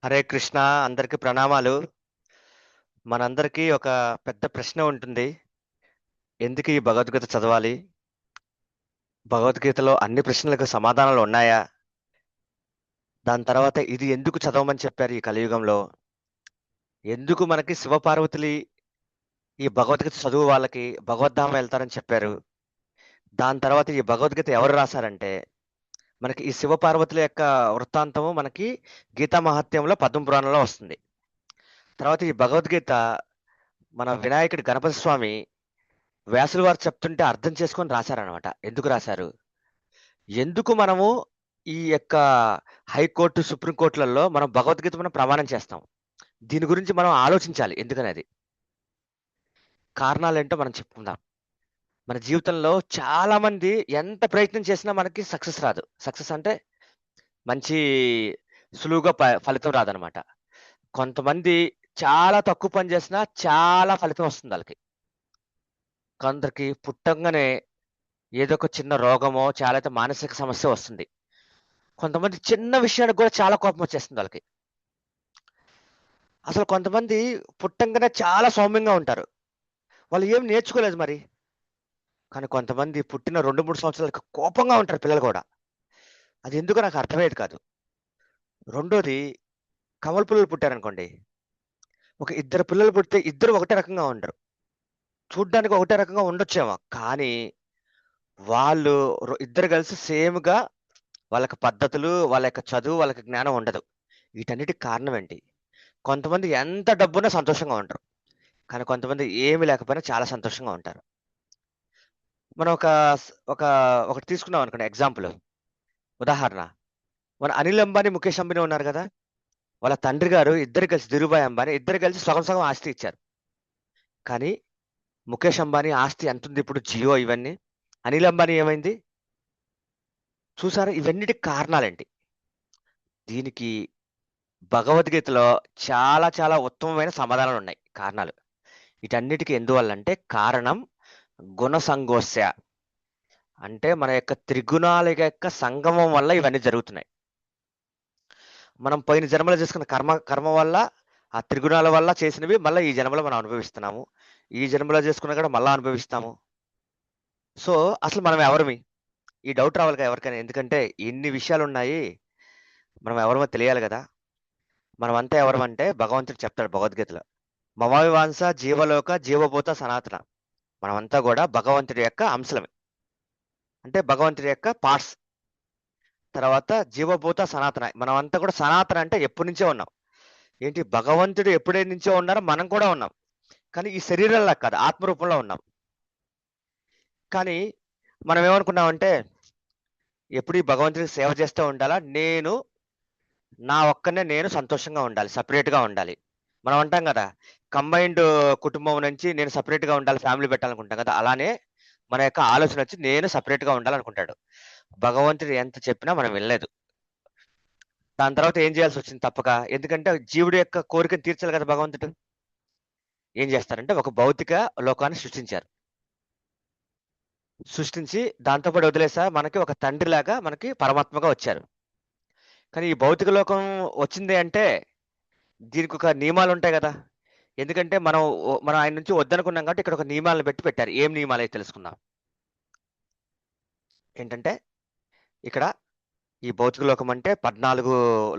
హరే కృష్ణ. అందరికి ప్రణామాలు. మనందరికీ ఒక పెద్ద ప్రశ్న ఉంటుంది. ఎందుకు ఈ భగవద్గీత చదవాలి? భగవద్గీతలో అన్ని ప్రశ్నలకు సమాధానాలు ఉన్నాయా? దాని తర్వాత ఇది ఎందుకు చదవమని చెప్పారు ఈ కలియుగంలో? ఎందుకు మనకి శివపార్వతులు ఈ భగవద్గీత చదువు వాళ్ళకి భగవద్ధామం వెళ్తారని చెప్పారు? దాని తర్వాత ఈ భగవద్గీత ఎవరు రాశారంటే మనకి ఈ శివపార్వతుల యొక్క వృత్తాంతము మనకి గీతా మహాత్మ్యంలో పద్మ పురాణంలో వస్తుంది. తర్వాత ఈ భగవద్గీత మన వినాయకుడి గణపతి స్వామి వ్యాసుల వారు చెప్తుంటే అర్థం చేసుకొని రాశారనమాట. ఎందుకు రాశారు? ఎందుకు మనము ఈ యొక్క హైకోర్టు సుప్రీంకోర్టులలో మనం భగవద్గీత మనం ప్రమాణం చేస్తాం? దీని గురించి మనం ఆలోచించాలి. ఎందుకనేది కారణాలు ఏంటో మనం చెప్పుకుందాం. మన జీవితంలో చాలా మంది ఎంత ప్రయత్నం చేసినా మనకి సక్సెస్ రాదు. సక్సెస్ అంటే మంచి సులువుగా ఫలితం రాదనమాట. కొంతమంది చాలా తక్కువ పని చేసినా చాలా ఫలితం వస్తుంది వాళ్ళకి. కొందరికి పుట్టంగానే ఏదో ఒక చిన్న రోగమో చాలా అయితే మానసిక సమస్య వస్తుంది. కొంతమంది చిన్న విషయానికి కూడా చాలా కోపం వచ్చేస్తుంది వాళ్ళకి. అసలు కొంతమంది పుట్టంగానే చాలా సౌమ్యంగా ఉంటారు. వాళ్ళు ఏం నేర్చుకోలేదు మరి. కానీ కొంతమంది పుట్టిన 2, 3 సంవత్సరాలకి కోపంగా ఉంటారు పిల్లలు కూడా. అది ఎందుకో నాకు అర్థమయ్యేది కాదు. రెండోది, కవల పిల్లలు పుట్టారనుకోండి. ఒక ఇద్దరు పిల్లలు పుడితే ఇద్దరు ఒకటే రకంగా ఉండరు. చూడ్డానికి ఒకటే రకంగా ఉండొచ్చేమో. కానీ వాళ్ళు ఇద్దరు కలిసి సేమ్‌గా వాళ్ళకి పద్ధతులు, వాళ్ళ యొక్క చదువు, వాళ్ళకి జ్ఞానం ఉండదు. వీటన్నిటికి కారణం ఏంటి? కొంతమంది ఎంత డబ్బున్నా సంతోషంగా ఉండరు. కానీ కొంతమంది ఏమి లేకపోయినా చాలా సంతోషంగా ఉంటారు. మనం ఒక స్ ఒక ఒకటి తీసుకున్నాం అనుకోండి ఎగ్జాంపుల్. ఉదాహరణ. మన అనిల్ అంబానీ, ముఖేష్ అంబానీ ఉన్నారు గదా! వాళ్ళ తండ్రి గారు ఇద్దరు కలిసి ధీరుభాయ్ అంబానీ ఇద్దరు కలిసి సగం సగం ఆస్తి ఇచ్చారు. కానీ ముఖేష్ అంబానీ ఆస్తి ఎంతుంది ఇప్పుడు జియో ఇవన్నీ. అనిల్ అంబానీ ఏమైంది? చూసారా ఇవన్నిటికి కారణాలేంటి? దీనికి భగవద్గీతలో చాలా చాలా ఉత్తమమైన సమాధానాలున్నాయి. కారణాలు. వీటన్నిటికి ఎందువల్లంటే కారణం గుణ సంగోస్య. అంటే మన యొక్క త్రిగుణాల యొక్క సంగమం వల్ల ఇవన్నీ జరుగుతున్నాయి. మనం పోయిన జన్మలో చేసుకున్న కర్మ వల్ల, ఆ త్రిగుణాల వల్ల చేసినవి మళ్ళా ఈ జన్మలో మనం అనుభవిస్తున్నాము. ఈ జన్మలో చేసుకున్నవి కూడా మళ్ళా అనుభవిస్తాము. సో, అసలు మనం ఎవరిమి? ఈ డౌట్ రావాలిగా ఎవరికైనా. ఎందుకంటే ఇన్ని విషయాలున్నాయి. మనం ఎవరమో తెలియాలి గదా! మనమంతా ఎవరమంటే భగవంతుడు చెప్తాడు భగవద్గీతలో. మమవివాంస జీవలోక జీవభూత సనాతన. మనమంతా గూడా భగవంతుడి యొక్క అంశలమే. అంటే భగవంతుడి యొక్క పార్ట్స్. తర్వాత జీవభూత సనాతన. మనమంతా కూడా సనాతన అంటే ఎప్పటినుంచో ఉన్నాం. ఏంటి భగవంతుడు ఎప్పుడే నుంచో ఉన్నారో మనం కూడా ఉన్నాం. కానీ ఈ శరీరంలా కాదు. ఆత్మ రూపంలో ఉన్నాం. కానీ మనం ఏమనుకున్నామంటే ఎప్పుడు ఈ భగవంతుడికి సేవ చేస్తూ ఉండాలా? నా ఒక్కడినే నేను సంతోషంగా ఉండాలి. సెపరేట్‌గా ఉండాలి. మనం అంటాం గదా! కంబైన్డ్ కుటుంబం నుంచి నేను సెపరేట్‌గా ఉండాలి. ఫ్యామిలీ పెట్టాలనుకుంటాం కదా! అలానే మన యొక్క ఆలోచనొచ్చి నేను సెపరేట్‌గా ఉండాలనుకుంటాడు. భగవంతుడు ఎంత చెప్పినా మనం వినలేదు. దాని తర్వాత ఏం చేయాల్సొచ్చింది తప్పక. ఎందుకంటే జీవుడి యొక్క కోరికను తీర్చాలి కదా భగవంతుడు. ఏం చేస్తారంటే ఒక భౌతిక లోకాన్ని సృష్టించారు. సృష్టించి దాంతో పాటు వదిలేసా మనకి ఒక తండ్రిలాగా మనకి పరమాత్మగా వచ్చారు. కానీ ఈ భౌతిక లోకం వచ్చింది అంటే దీనికొక నియమాలుంటాయి గదా! ఎందుకంటే మనం ఆయన నుంచి వద్దనుకున్నాం కాబట్టి ఇక్కడ ఒక నియమాలను పెట్టారు. ఏం నియమాలయి తెలుసుకుందాం. ఏంటంటే ఇక్కడ ఈ భౌతిక లోకం అంటే 14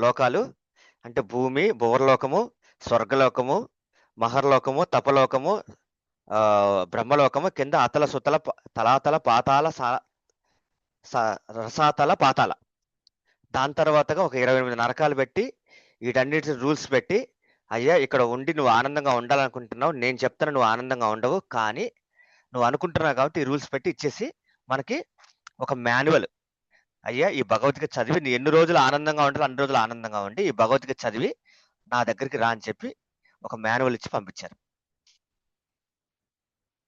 లోకాలు. అంటే భూమి, భువర్లోకము, స్వర్గలోకము, మహర్లోకము, తపలోకము, బ్రహ్మలోకము, కింద అతల, సుతల, తలాతల, పాతాళ, స రసాతల, పాతాళ. దాని తర్వాతగా ఒక 28 నరకాలు పెట్టి, వీటన్నిటి రూల్స్ పెట్టి, అయ్యా ఇక్కడ ఉండి నువ్వు ఆనందంగా ఉండాలనుకుంటున్నావు. నేను చెప్తాను నువ్వు ఆనందంగా ఉండవు. కానీ నువ్వు అనుకుంటున్నావు కాబట్టి ఈ రూల్స్ పెట్టి ఇచ్చేసి మనకి ఒక మాన్యువల్. అయ్యా ఈ భగవద్గీత చదివి నీ ఎన్ని రోజులు ఆనందంగా ఉండాలో అన్ని రోజులు ఆనందంగా ఉండి, ఈ భగవద్గీత చదివి నా దగ్గరికి రా అని చెప్పి ఒక మాన్యువల్ ఇచ్చి పంపించారు.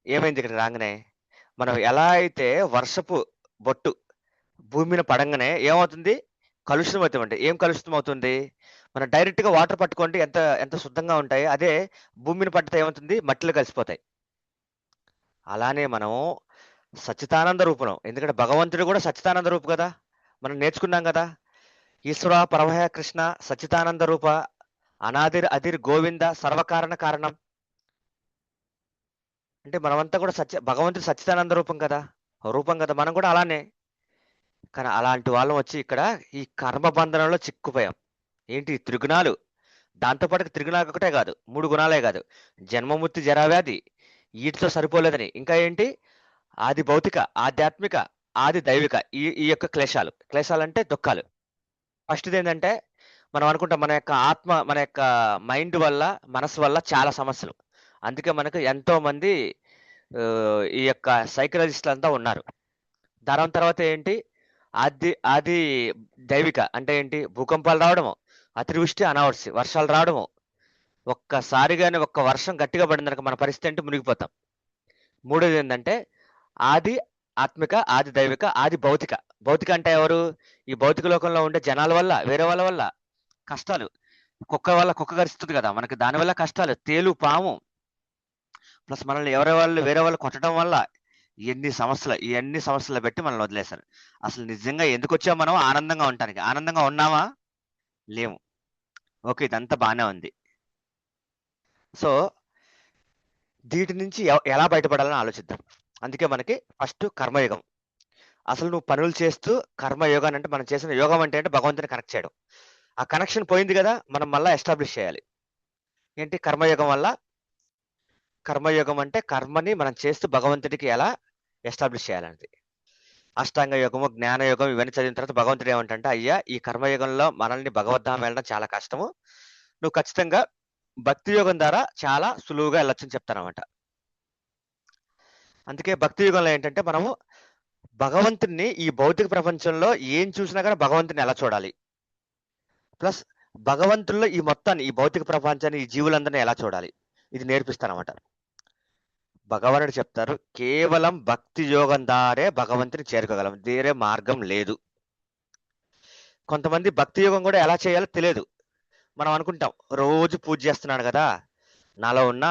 ఏమైంది ఇక్కడికి రాంగానే, మనం ఎలా అయితే వర్షపు బొట్టు భూమి మీద పడంగానే ఏమవుతుంది? కలుషితం అవుతామండి. ఏం కలుషితం అవుతుంది? మనం డైరెక్ట్‌గా వాటర్ పట్టుకోండి ఎంత ఎంత శుద్ధంగా ఉంటాయి. అదే భూమి మీద పడితే ఏమవుతుంది? మట్టిలో కలిసిపోతాయి. అలానే మనం సచ్చిదానంద రూపం. ఎందుకంటే భగవంతుడు కూడా సచ్చిదానంద రూపు కదా! మనం నేర్చుకున్నాం కదా! ఈశ్వర పరమహ కృష్ణ సచ్చిదానంద రూప అనాదిర్ అదిర్ గోవింద సర్వకారణ కారణం. అంటే మనమంతా కూడా భగవంతుడు సచ్చిదానంద రూపం కదా, మనం కూడా అలానే. కానీ అలాంటి వాళ్ళం వచ్చి ఇక్కడ ఈ కర్మ బంధనంలో చిక్కుపోయాం. ఏంటి త్రిగుణాలు, దాంతోపాటు త్రిగుణాలు ఒకటే కాదు, 3 గుణాలే కాదు, జన్మమృత్యు జరావ్యాధి, వీటితో సరిపోలేదని ఇంకా ఏంటి ఆది భౌతిక, ఆధ్యాత్మిక, ఆది దైవిక, ఈ యొక్క క్లేశాలు అంటే దుఃఖాలు. ఫస్ట్ ఏంటంటే మనం అనుకుంటాం మన యొక్క ఆత్మ, మన యొక్క మైండ్ వల్ల, మనసు వల్ల చాలా సమస్యలు. అందుకే మనకు ఎంతో మంది ఈ యొక్క సైకలాజిస్టులు అంతా ఉన్నారు. దాని తర్వాత ఏంటి ఆది దైవిక అంటే ఏంటి భూకంపాలు రావడము, అతివృష్టి అనావృష్టి వర్షాలు రావడము. ఒక్కసారిగానే ఒక్క వర్షం గట్టిగా పడిందనుక మన పరిస్థితి అంటే మునిగిపోతాం. మూడోది ఏంటంటే ఆది ఆత్మిక, ఆది దైవిక, ఆది భౌతిక. భౌతిక అంటే ఎవరు? ఈ భౌతిక లోకంలో ఉండే జనాల వల్ల, వేరే వాళ్ళ వల్ల కష్టాలు. కుక్క కరుస్తుంది కదా, మనకి దానివల్ల కష్టాలు. తేలు, పాము, ప్లస్ మనల్ని వేరే వాళ్ళు కొట్టడం వల్ల ఇవన్నీ సమస్యలు పెట్టి మనల్ని వదిలేశారు. అసలు నిజంగా ఎందుకు వచ్చాం మనం? ఆనందంగా ఉండటానికి. ఆనందంగా ఉన్నామా? లేము. ఓకే, ఇదంతా బాగానే ఉంది. సో వీటి నుంచి ఎలా బయటపడాలని ఆలోచిద్దాం. అందుకే మనకి ఫస్ట్ కర్మయోగం. అసలు నువ్వు పనులు చేస్తూ కర్మయోగాన్ని అంటే మనం చేసిన యోగం అంటే భగవంతుని కనెక్ట్ చేయడం. ఆ కనెక్షన్ పోయింది కదా, మనం మళ్ళీ ఎస్టాబ్లిష్ చేయాలి. ఏంటి కర్మయోగం వల్ల? కర్మయోగం అంటే కర్మని మనం చేస్తూ భగవంతుడికి ఎలా ఎస్టాబ్లిష్ చేయాలనేది. అష్టాంగ యోగము, జ్ఞాన యోగం ఇవన్నీ చదివిన తర్వాత భగవంతుడు ఏమంటే, అయ్యా ఈ కర్మయోగంలో మనల్ని భగవద్ధామం వెళ్ళడం చాలా కష్టము, నువ్వు ఖచ్చితంగా భక్తి యోగం ద్వారా చాలా సులువుగా వెళ్ళొచ్చని చెప్తానమాట. అందుకే భక్తి యుగంలో ఏంటంటే మనము భగవంతుని ఈ భౌతిక ప్రపంచంలో ఏం చూసినా కానీ భగవంతుని ఎలా చూడాలి, ప్లస్ భగవంతుల్లో ఈ మొత్తాన్ని, ఈ భౌతిక ప్రపంచాన్ని, ఈ జీవులందరినీ ఎలా చూడాలి, ఇది నేర్పిస్తానమాట. భగవానుడు చెప్తారు, కేవలం భక్తి యోగం ద్వారే భగవంతుని చేరుకోగలం, వేరే మార్గం లేదు. కొంతమంది భక్తి యోగం కూడా ఎలా చేయాలో తెలియదు. మనం అనుకుంటాం రోజు పూజ చేస్తున్నాడు కదా, నాలో ఉన్న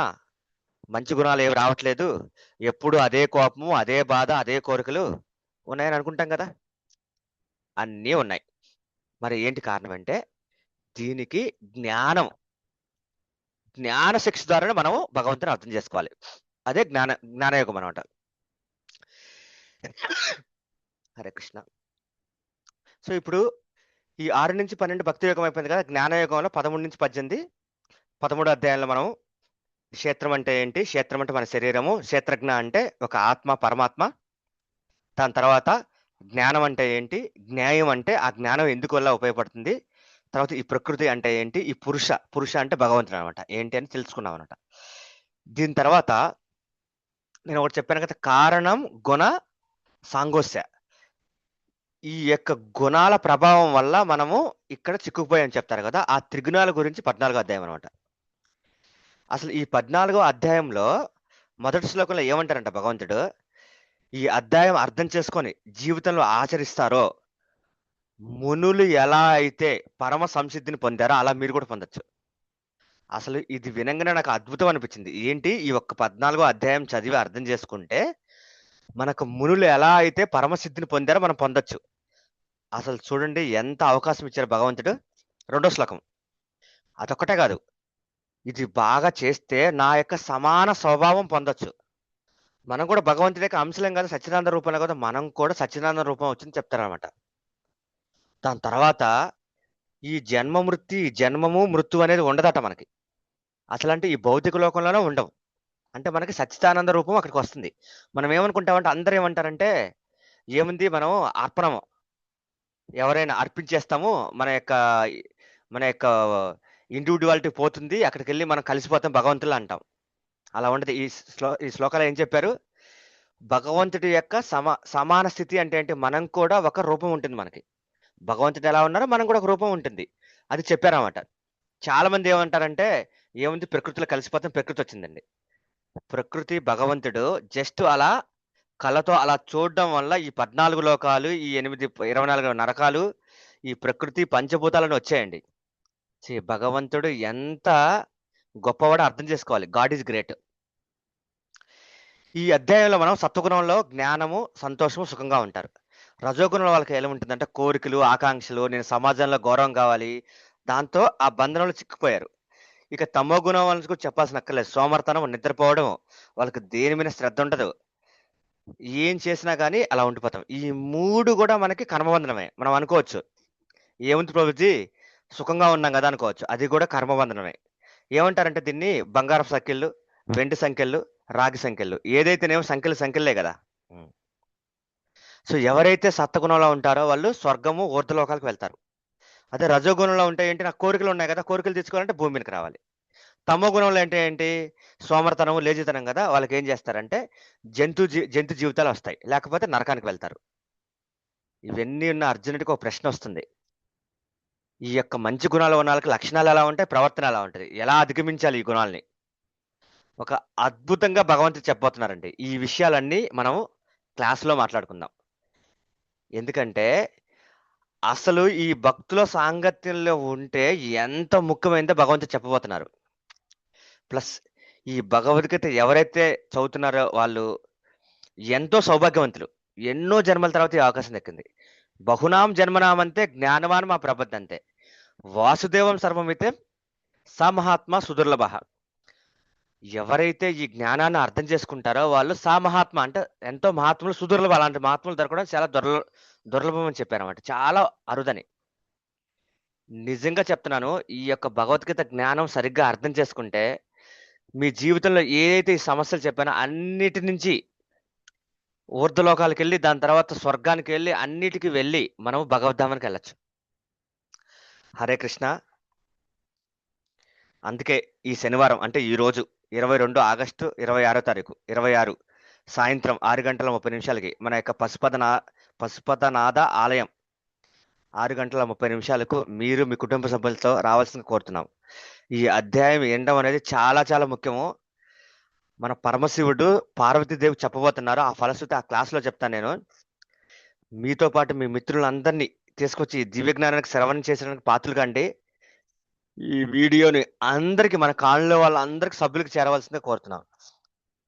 మంచి గుణాలు ఏవి రావట్లేదు, ఎప్పుడు అదే కోపము, అదే బాధ, అదే కోరికలు ఉన్నాయని అనుకుంటాం కదా. అన్నీ ఉన్నాయి. మరి ఏంటి కారణం అంటే దీనికి జ్ఞాన శిక్ష ద్వారా మనము భగవంతుని అర్థం చేసుకోవాలి. అదే జ్ఞానయోగం అనమాట. హరే కృష్ణ. సో ఇప్పుడు ఈ 6 నుంచి 12 భక్తి యోగం అయిపోయింది కదా. జ్ఞానయోగంలో 13 నుంచి 18, 13 అధ్యాయంలో మనం క్షేత్రం అంటే ఏంటి, క్షేత్రం అంటే మన శరీరము, క్షేత్రజ్ఞ అంటే ఒక ఆత్మ, పరమాత్మ. దాని తర్వాత జ్ఞానం అంటే ఏంటి, జ్ఞాయం అంటే ఆ జ్ఞానం ఎందుకు వల్ల ఉపయోగపడుతుంది. తర్వాత ఈ ప్రకృతి అంటే ఏంటి, ఈ పురుష అంటే భగవంతుడు అనమాట ఏంటి అని తెలుసుకున్నాం అనమాట. దీని తర్వాత నేను ఒకటి చెప్పాను కదా, కారణం గుణ సాంగోస్య. ఈ యొక్క గుణాల ప్రభావం వల్ల మనము ఇక్కడ చిక్కుకుపోయామని చెప్తారు కదా. ఆ త్రిగుణాల గురించి 14వ అధ్యాయం అనమాట. అసలు ఈ 14వ అధ్యాయంలో మొదటి శ్లోకంలో ఏమంటారంట భగవంతుడు, ఈ అధ్యాయం అర్థం చేసుకొని జీవితంలో ఆచరిస్తారో మునులు ఎలా అయితే పరమ సంసిద్ధిని పొందారో అలా మీరు కూడా పొందొచ్చు. అసలు ఇది వినంగానే నాకు అద్భుతం అనిపించింది. ఏంటి, ఈ ఒక్క 14వ అధ్యాయం చదివి అర్థం చేసుకుంటే మనకు మునులు ఎలా అయితే పరమసిద్ధిని పొందారో మనం పొందొచ్చు. అసలు చూడండి ఎంత అవకాశం ఇచ్చారు భగవంతుడు. 2వ శ్లోకం అదొక్కటే కాదు, ఇది బాగా చేస్తే నా యొక్క సమాన స్వభావం పొందొచ్చు. మనం కూడా భగవంతుడి యొక్క అంశలేం కదా, సచ్చిదానంద రూపంలో కదా, మనం కూడా సచ్చిదానంద రూపం వచ్చింది చెప్తారనమాట. దాని తర్వాత ఈ జన్మము మృత్యు అనేది ఉండదట మనకి. అసలు అంటే ఈ భౌతిక లోకంలోనే ఉండవు. అంటే మనకి సచ్చిదానంద రూపం అక్కడికి వస్తుంది. మనం ఏమనుకుంటామంటే, అందరూ ఏమంటారంటే ఏముంది, మనం అర్పణము ఎవరైనా అర్పించేస్తాము, మన యొక్క ఇండివిజువాలిటీ పోతుంది, అక్కడికి వెళ్ళి మనం కలిసిపోతాం భగవంతులు అంటాం. అలా ఉండదు. ఈ శ్లోకాలు ఏం చెప్పారు, భగవంతుడి యొక్క సమాన స్థితి అంటే ఏంటి, మనం కూడా ఒక రూపం ఉంటుంది మనకి. భగవంతుడు ఎలా ఉన్నారో మనం కూడా ఒక రూపం ఉంటుంది, అది చెప్పారన్నమాట. చాలా మంది ఏమంటారంటే ఏముంది, ప్రకృతిలో కలిసిపోతాం, ప్రకృతి వచ్చిందండి. ప్రకృతి భగవంతుడు జస్ట్ అలా కళ్ళతో అలా చూడడం వల్ల ఈ 14 లోకాలు, ఈ 24 నరకాలు, ఈ ప్రకృతి పంచభూతాలను వచ్చాయండి. భగవంతుడు ఎంత గొప్పవాడో అర్థం చేసుకోవాలి. God is great. ఈ అధ్యాయంలో మనం సత్వగుణంలో జ్ఞానము, సంతోషము, సుఖంగా ఉంటారు. రజోగుణంలో వాళ్ళకి ఎలా ఉంటుందంటే కోరికలు, ఆకాంక్షలు, నేను సమాజంలో గౌరవం కావాలి, దాంతో ఆ బంధనంలో చిక్కుపోయారు. ఇక తమో గుణం వాళ్ళకి కూడా చెప్పాల్సిన అక్కర్లేదు. సోమర్తనం, నిద్రపోవడం, వాళ్ళకి దేని మీద శ్రద్ధ ఉండదు. ఏం చేసినా కానీ అలా ఉండిపోతాం. ఈ 3 కూడా మనకి కర్మబంధనమే. మనం అనుకోవచ్చు, ఏముంది ప్రభుజీ సుఖంగా ఉన్నాం కదా అనుకోవచ్చు. అది కూడా కర్మబంధనమే. ఏమంటారంటే దీన్ని బంగారపు సంకెళ్ళు, వెండి సంకెళ్ళు, రాగి సంకెళ్ళు. ఏదైతేనేమో సంఖ్యలు సంఖ్యలే కదా. ఉం. సో ఎవరైతే సత్వగుణంలో ఉంటారో వాళ్ళు స్వర్గము, ఊర్ధ్వలోకాలకు వెళ్తారు. అదే రజోగుణంలో ఉంటే ఏంటి, నాకు కోరికలు ఉన్నాయి కదా, కోరికలు తీర్చుకోవాలంటే భూమి మీదకి రావాలి. తమో గుణంలో అంటే ఏంటి, సోమరతనం, లేజితనం కదా, వాళ్ళకి ఏం చేస్తారంటే జంతు జీవితాలు వస్తాయి, లేకపోతే నరకానికి వెళ్తారు. ఇవన్నీ ఉన్న అర్జునుడికి ఒక ప్రశ్న వస్తుంది. ఈ యొక్క మంచి గుణాలు ఉన్న వాళ్ళకి లక్షణాలు ఎలా ఉంటాయి, ప్రవర్తన ఎలా ఉంటుంది, ఎలా అధిగమించాలి ఈ గుణాలని, ఒక అద్భుతంగా భగవంతుడు చెప్పబోతున్నారండి. ఈ విషయాలన్నీ మనం క్లాస్లో మాట్లాడుకుందాం. ఎందుకంటే అసలు ఈ భక్తుల సాంగత్యంలో ఉంటే ఎంత ముఖ్యమైనదో భగవంతుడు చెప్పబోతున్నారు. ప్లస్ ఈ భగవద్గీత ఎవరైతే చదువుతున్నారో వాళ్ళు ఎంతో సౌభాగ్యవంతులు. ఎన్నో జన్మల తర్వాత ఈ అవకాశం దక్కింది. బహునాం జన్మనామంతే జ్ఞానవాన్ మా ప్రబద్ధంతే వాసుదేవం సర్వమితే స మహాత్మ సుదుర్లభ. ఎవరైతే ఈ జ్ఞానాన్ని అర్థం చేసుకుంటారో వాళ్ళు సా మహాత్మ అంటే ఎంతో మహాత్ములు, సుదుర్లభ అలాంటి మహాత్ములు దొరకడం చాలా దుర్లభం అని చెప్పారన్నమాట. చాలా అరుదని. నిజంగా చెప్తున్నాను, ఈ యొక్క భగవద్గీత జ్ఞానం సరిగ్గా అర్థం చేసుకుంటే మీ జీవితంలో ఏదైతే ఈ సమస్యలు చెప్పానో అన్నిటి నుంచి ఊర్ధ్వలోకాలకు వెళ్ళి, దాని తర్వాత స్వర్గానికి వెళ్ళి, అన్నిటికీ వెళ్ళి మనం భగవద్ధామానికి వెళ్ళొచ్చు. హరే కృష్ణ. అందుకే ఈ శనివారం అంటే ఈ రోజు 22 ఆగస్టు 26వ తారీఖు 26 సాయంత్రం 6:30 మన యొక్క పశుపతనాథ ఆలయం 6:30 మీరు మీ కుటుంబ సభ్యులతో రావాల్సిన కోరుతున్నాం. ఈ అధ్యాయం ఎండడం అనేది చాలా చాలా ముఖ్యము. మన పరమశివుడు పార్వతీదేవి చెప్పబోతున్నారు. ఆ ఫలశ్రుతి ఆ క్లాస్లో చెప్తాను నేను. మీతో పాటు మీ మిత్రులందరినీ తీసుకొచ్చి దివ్య జ్ఞానానికి శ్రవణం చేసడానికి పాత్రలు కండి. ఈ వీడియోని అందరికి, మన కాలనీలో వాళ్ళందరికి సభ్యులకు చేరవలసిందే కోరుతున్నాం.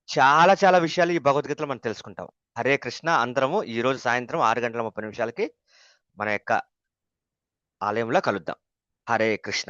చాలా చాలా విషయాలు ఈ భగవద్గీతలో మనం తెలుసుకుంటాం. హరే కృష్ణ. అందరము ఈ రోజు సాయంత్రం 6:30 మన యొక్క ఆలయంలో కలుద్దాం. హరే కృష్ణ.